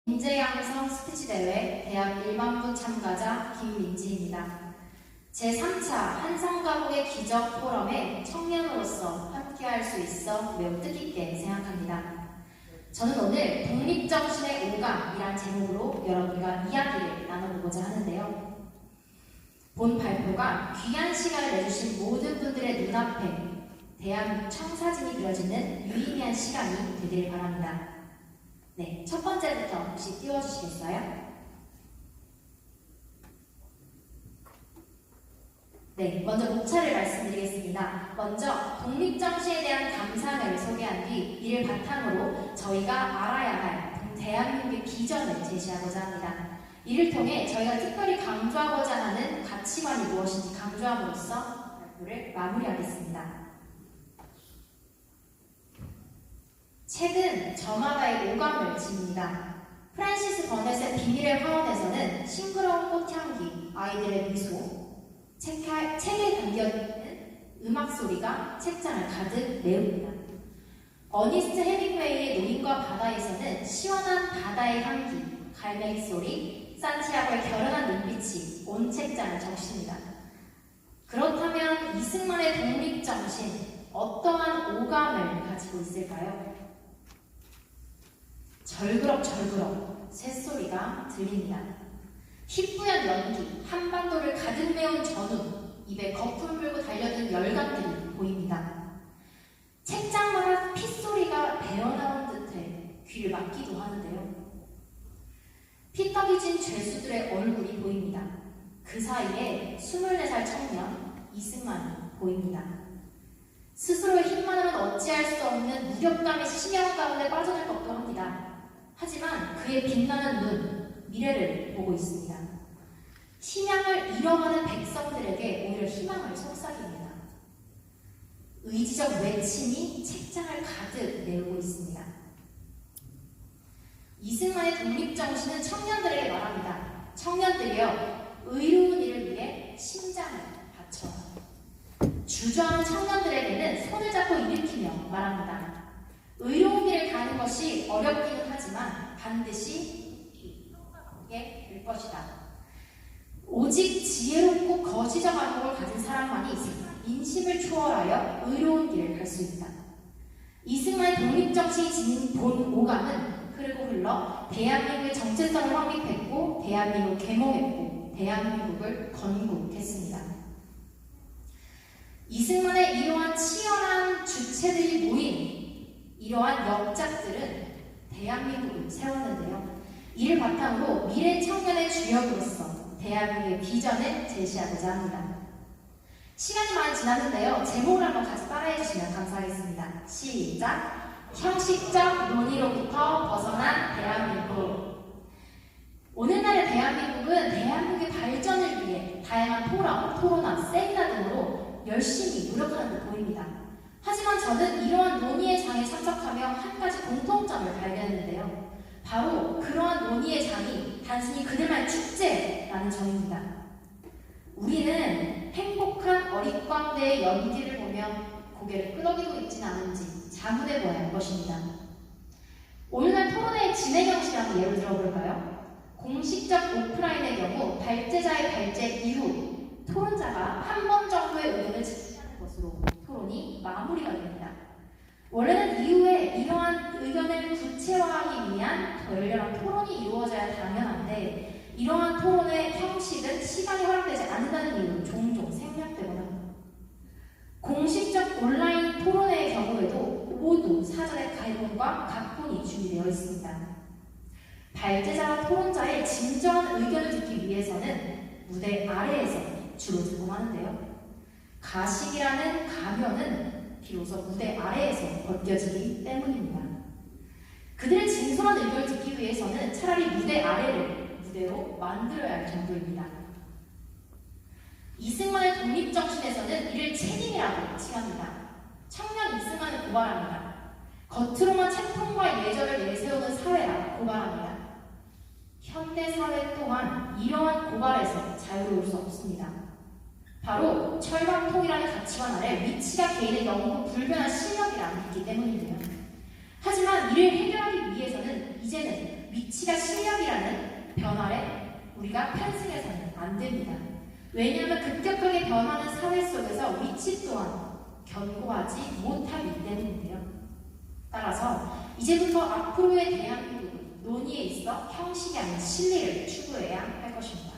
인재양성 스피치대회 대학 일반부 참가자 김민지입니다. 제3차 한성가곡의 기적 포럼에 청년으로서 함께할 수 있어 매우 뜻깊게 생각합니다. 저는 오늘 독립정신의 오감이란 제목으로 여러분과 이야기를 나눠보고자 하는데요. 본 발표가 귀한 시간을 내주신 모든 분들의 눈앞에 대한민국 청사진이 그려지는 유의미한 시간이 되길 바랍니다. 네, 첫 번째부터 혹시 띄워주시겠어요? 네, 먼저 목차를 말씀드리겠습니다. 먼저 독립정신에 대한 감상을 소개한 뒤 이를 바탕으로 저희가 알아야 할 대한민국의 비전을 제시하고자 합니다. 이를 통해 저희가 특별히 강조하고자 하는 가치관이 무엇인지 강조함으로써 발표를 마무리하겠습니다. 책은 저마다의 오감을 지닙니다. 프란시스 버넷의 비밀의 화원에서는 싱그러운 꽃향기, 아이들의 미소, 책에 담겨있는 음악 소리가 책장을 가득 메웁니다. 어니스트 헤밍웨이의 노인과 바다에서는 시원한 바다의 향기, 갈매기 소리, 산티아고의 결연한 눈빛이 온 책장을 적십니다. 그렇다면 이승만의 독립정신, 어떠한 오감을 가지고 있을까요? 절그럭절그럭 새소리가 들립니다. 희뿌연 연기, 한반도를 가득 메운 전우, 입에 거품 불고 달려든 열감들이 보입니다. 책장마다 핏소리가 배어나온 듯해 귀를 막기도 하는데요. 피떡이진 죄수들의 얼굴이 보입니다. 그 사이에 24살 청년 이승만이 보입니다. 스스로의 힘만으로는 어찌할 수 없는 무력감의 심연 가운데 빠져들 것도 합니다. 하지만 그의 빛나는 눈, 미래를 보고 있습니다. 희망을 잃어가는 백성들에게 오히려 희망을 속삭입니다. 의지적 외침이 책장을 가득 메우고 있습니다. 이승만의 독립정신은 청년들에게 말합니다. 청년들이여, 의로운 일을 위해 심장을 바쳐라. 주저하는 청년들에게는 손을 잡고 일으키며 말합니다. 의로운 길을 가는 것이 어렵기는 하지만 반드시 이게 될 것이다. 오직 지혜롭고 거시적 안목을 가진 사람만이 인심을 초월하여 의로운 길을 갈 수 있다. 이승만의 독립정신이 지닌 본 오감은 흐르고 흘러 대한민국의 정체성을 확립했고 대한민국을 계몽했고 대한민국을 건국했습니다. 이승만의 이러한 치열한 주체들이 모인 이러한 역작들은 대한민국을 세웠는데요. 이를 바탕으로 미래 청년의 주역으로서 대한민국의 비전을 제시하고자 합니다. 시간이 많이 지났는데요. 제목을 한번 같이 따라해 주시면 감사하겠습니다. 시작! 형식적 논의로부터 벗어난 대한민국. 오늘날의 대한민국은 대한민국의 발전을 위해 다양한 포럼, 토론화, 세미나 등으로 열심히 노력하는 듯 보입니다. 하지만 저는 이러한 논의의 장에 참석하며 한 가지 공통점을 발견했는데요. 바로 그러한 논의의 장이 단순히 그들만의 축제라는 점입니다. 우리는 행복한 어릿광대의 연기를 보며 고개를 끄덕이고 있지는 않은지 자문해 보아야 할 것입니다. 오늘날 토론회의 진행 형식을 한번 예를 들어볼까요? 공식적 오프라인의 경우 발제자의 발제 이후 토론자가 한 번 정도의 의견을 제시하는 것으로 토론이 마무리가 됩니다. 원래는 이후에 이러한 의견을 구체화하기 위한 더 열렬한 토론이 이루어져야 당연한데 이러한 토론의 형식은 시간이 허락되지 않는다는 이유로 종종 생략되곤 합니다. 공식적 온라인 토론회의 경우에도 모두 사전에 가이본과 각본이 준비되어 있습니다. 발제자와 토론자의 진정한 의견을 듣기 위해서는 무대 아래에서 주로 제공하는데요. 가식이라는 가면은 비로소 무대 아래에서 벗겨지기 때문입니다. 그들의 진솔한 의견을 듣기 위해서는 차라리 무대 아래를 무대로 만들어야 할 정도입니다. 이승만의 독립정신에서는 이를 책임이라고 칭합니다. 청년 이승만을 고발합니다. 겉으로만 채통과 예절을 내세우는 사회라 고발합니다. 현대사회 또한 이러한 고발에서 자유로울 수 없습니다. 바로 철방통이라는 가치관 아래 위치가 개인의 영구 불변한 실력이라 믿기 때문인데요. 하지만 이를 해결하기 위해서는 이제는 위치 위치가 실력이라는 변화에 우리가 편승해서는 안 됩니다. 왜냐하면 급격하게 변하는 사회 속에서 위치 또한 견고하지 못하기 때문인데요. 따라서 이제부터 앞으로의 대한민국은 논의에 있어 형식이 아닌 실리를 추구해야 할 것입니다.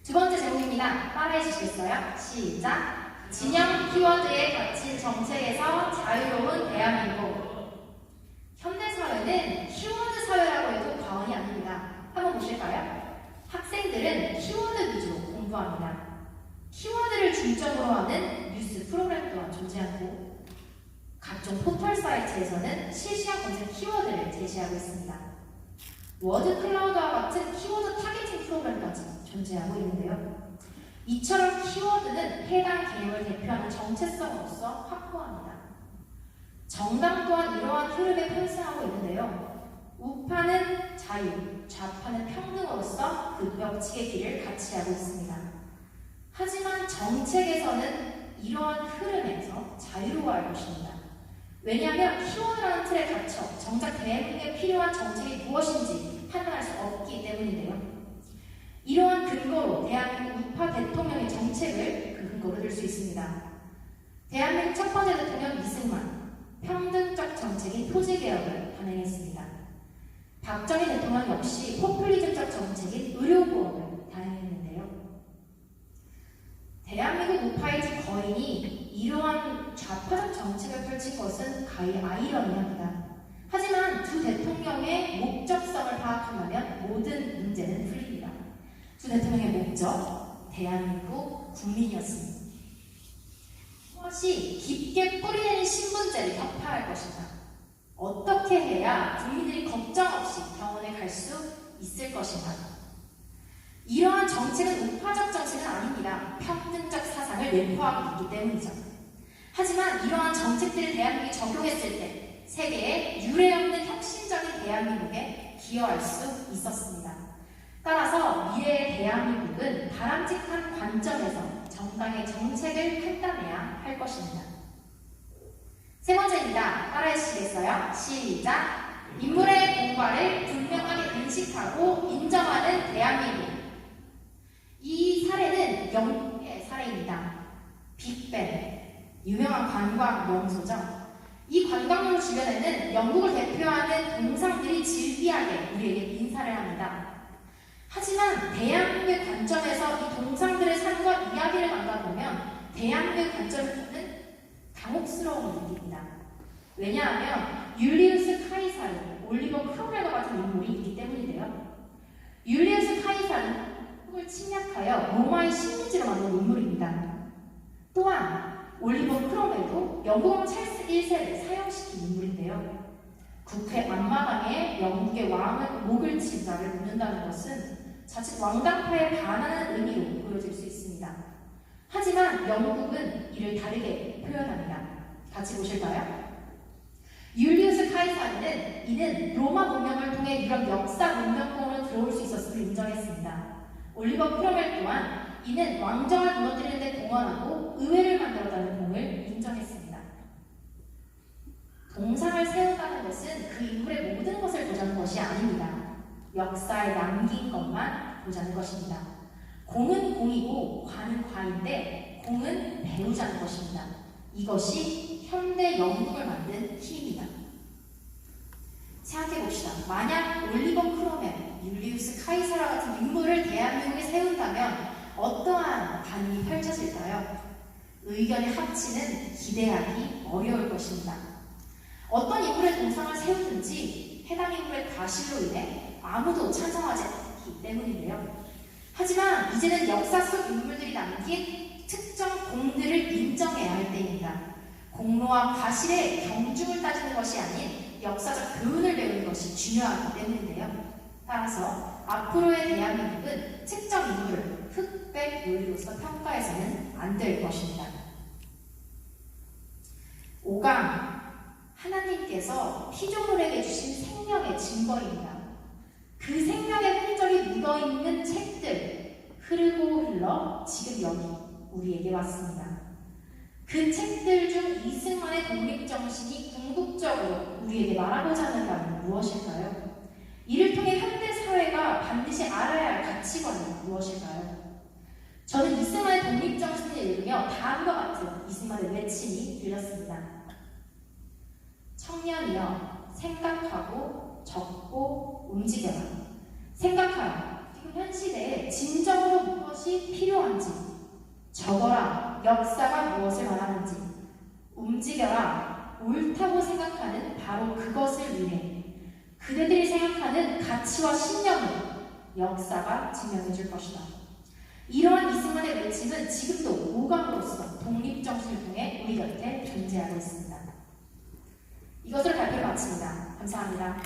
두 번째 제목입니다. 따라해 주시겠어요? 시작! 진영 키워드에 갇힌 정책에서 자유로운 대한민국. 현대사회는 키워드 사회라고 해도 과언이 아닙니다. 한번 보실까요? 학생들은 키워드 위주로 공부합니다. 키워드를 중점으로 하는 뉴스 프로그램 또한 존재하고 각종 포털 사이트에서는 실시간 검색 키워드를 제시하고 있습니다. 워드 클라우드와 같은 키워드 타겟팅 프로그램까지 존재하고 있는데요. 이처럼 키워드는 해당 개념을 대표하는 정체성으로서 확보합니다. 정당 또한 이러한 흐름에 편승하고 있는데요. 우파는 자유, 좌파는 평등으로서 그 벽치의 길을 같이 하고 있습니다. 하지만 정책에서는 이러한 흐름에서 자유로워할 것입니다. 왜냐하면 키워드라는 틀에 갇혀 정작 대한민국에 필요한 정책이 무엇인지 판단할 수 없기 때문인데요. 이러한 근거로 대한민국 우파 대통령의 정책을 그 근거로 들 수 있습니다. 대한민국 첫 번째 대통령 이승만, 평등적 정책인 토지개혁을 단행했습니다. 박정희 대통령 역시 포퓰리즘적 정책인 의료보험을 단행했는데요. 대한민국 우파의 두 거인이 이러한 좌파적 정책을 펼친 것은 가히 아이러니합니다. 하지만 두 대통령의 목적성을 파악한다면 모든 문제는 풀립니다. 두 대통령의 목적, 대한민국 국민이었습니다. 무엇이 깊게 뿌리내린 신분제를 혁파할 것인가? 어떻게 해야 국민들이 걱정 없이 병원에 갈 수 있을 것인가? 이러한 정책은 우파적 정책은 아닙니다. 평등적 사상을 내포하고 있기 때문이죠. 하지만 이러한 정책들을 대한민국에 적용했을 때 세계의 유례없는 혁신적인 대한민국에 기여할 수 있었습니다. 따라서 미래의 대한민국은 바람직한 관점에서 정당의 정책을 판단해야 할 것입니다. 세 번째입니다. 따라해 주시겠어요? 시작! 인물의 공과를 분명하게 인식하고 인정하는 대한민국. 이 사례는 영국의 사례입니다. 빅벤, 유명한 관광 명소죠. 이 관광물 주변에는 영국을 대표하는 동상들이 질비하게 우리에게 인사를 합니다. 하지만 대한민국의 관점에서 이 동상들의 삶과 이야기를 만나보면 대한민국의 관점에서는 당혹스러움을 느낍니다. 왜냐하면 율리우스 카이사르, 올리버 크롬웰과 같은 인물이 있기 때문인데요. 율리우스 카이사르는 한국을 침략하여 로마의 식민지로 만든 인물입니다. 또한 올리버 크롬웰도 영국왕 찰스 1세를 사형시킨 인물인데요. 국회 앞마당에 영국의 왕을 목을 친 자를 묻는다는 것은 자칫 왕당파에 반하는 의미로 보여질 수 있습니다. 하지만 영국은 이를 다르게 표현합니다. 같이 보실까요? 율리우스 카이사르는 이는 로마 문명을 통해 유럽 역사 문명권으로 들어올 수 있었음을 인정했습니다. 올리버 크롬웰 또한 이는 왕정을 무너뜨리는 데 공헌하고 의회를 만들었다는 공을 인정했습니다. 동상을 세운다는 것은 그 인물의 모든 것을 보자는 것이 아닙니다. 역사에 남긴 것만 보자는 것입니다. 공은 공이고 과는 과인데 공은 배우자는 것입니다. 이것이 현대 영국을 만든 힘입니다. 생각해봅시다. 만약 올리버 크롬웰, 율리우스 카이사르 같은 인물을 대한민국에 세운다면 어떠한 반응이 펼쳐질까요? 의견의 합치는 기대하기 어려울 것입니다. 어떤 인물의 동상을 세우든지 해당 인물의 과실로 인해 아무도 찬성하지 않기 때문인데요. 하지만 이제는 역사 속 인물들이 남긴 특정 공들을 인정해야 할 때입니다. 공로와 과실의 경중을 따지는 것이 아닌 역사적 교훈을 배우는 것이 중요하기 때문인데요. 따라서 앞으로의 대한민국은 특정 인물을 흑백 요리로서 평가해서는 안 될 것입니다. 5강, 하나님께서 피조물에게 주신 생명의 증거입니다. 그 생명의 흔적이 묻어있는 책들, 흐르고 흘러 지금 여기 우리에게 왔습니다. 그 책들 중 이승만의 독립정신이 궁극적으로 우리에게 말하고자 하는 바는 무엇일까요? 이를 통해 현대 사회가 반드시 알아야 할 가치관은 무엇일까요? 저는 이승만의 독립정신을 읽으며 다음과 같은 이승만의 외침이 들렸습니다. 청년이여, 생각하고 적고 움직여라. 생각하라. 지금 현 시대에 진정으로 무엇이 필요한지. 적어라. 역사가 무엇을 말하는지. 움직여라. 옳다고 생각하는 바로 그것을 위해. 그대들이 생각하는 가치와 신념을 역사가 증명해 줄 것이다. 이러한 이승만의 외침은 지금도 모감으로서 독립정신을 통해 우리 곁에 존재하고 있습니다. 이것으로 발표를 마칩니다. 감사합니다.